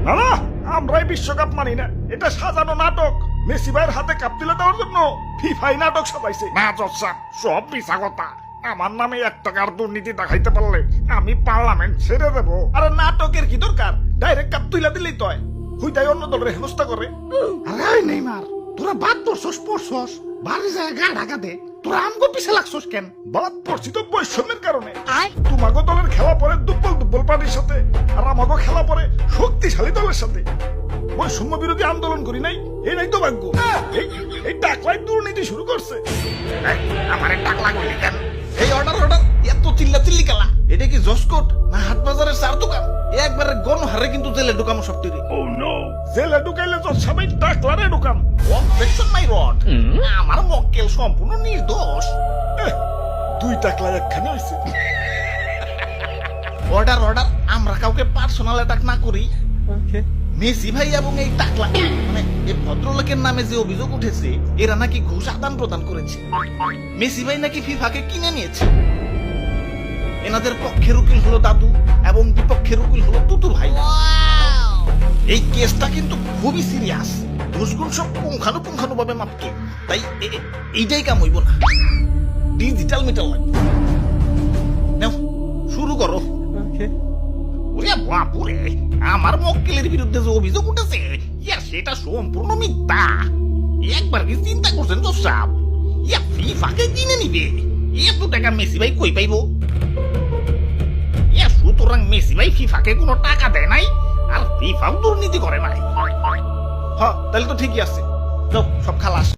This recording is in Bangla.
না না, আমরাই বিশ্বকাপ মানি না, এটা সাজানো নাটক। মেসি ভাইয়ের হাতে কাপ তুলে দেওয়ার জন্য ফিফাই নাটক সাজাইছে। না জোসা, সব মিছা কথা। আমার নামে 1 টাকার দুর্নীতি দেখাইতে পারলে আমি পার্লামেন্ট ছেড়ে দেবো। আরে নাটকের কি দরকার, ডাইরেক্ট কাপ তুলে দিলেই তো হয়। হুইটাই অন্য দলের হেনস্থা করে। আরে নেইমার, তোরা বাদ পড়ছস পড়ছস, বাড়ি যায় গা ঢাকা দে। তোরা আমগো পিছে লাগছস কেন? বাদ পড়ছি তো বৈষম্যের কারণে। তোমাগো দলের খেলা পরে দুর্বল দুর্বল পার্টির সাথে, আর আমাগো খেলা পরে শক্তিশালী দলের সাথে। বৈষম্য বিরোধী আন্দোলন করি নাই, এটাই তো ভাগ্য। এই টাকলাই দুর্নীতি শুরু করছে। আমার টাকলা করলি কেন? এই অর্ডার এত চিল্লা চিল্লি কালা, এটা কি জসকোট না হাট বাজারের চার দোকান? একবারে গণহারে কিন্তু জেলে ঢুকামো সব তৈরি। জেলে ঢুকাইলে তো সবাই টাকলারে ঢুকাম। অবজেকশন মাই রড, আমার মক্কেল সম্পূর্ণ নির্দোষ। 2 টাকলা একখানে হয়েছে। অর্ডার আমরা কাউকে পার্সোনাল অ্যাটাক না করি। মেসি ভাই এবং এই টাকলা মানে এই ভদ্রলোকের নামে যে অভিযোগ উঠেছে, এরা নাকি ঘুষ আদান প্রদান করেছে। মেসি ভাই নাকি ফিফাকে কিনে নিয়েছে। এনাদের পক্ষের উকিল হলো দাদু এবং বিপক্ষের উকিল হলো তুতু ভাই। এই কেসটা কিন্তু খুবই সিরিয়াস, ঘুষগুণ সব পুঙ্খানু ভাবে মাপকে। তাই এইটাই কাম হইব না, ডিজিটাল মিটার লাগবে। নাও শুরু করো। ওরে বাপুরে, আমার মক্কেলের বিরুদ্ধে যে অভিযোগ উঠেছে, সেটা সম্পূর্ণ মিথ্যা। একবার কি চিন্তা করছেন তো সাহেব, ফিফাকে কিনে নিবে? এত টাকা মেসি ভাই কই পাইব? সুতরাং মেসি ভাই ফিফাকে কোনো টাকা দেয় নাই, আর ফিফাও দুর্নীতি করে নাই। হ্যাঁ, তাহলে তো ঠিকই আছে। যাও, সব খালাস।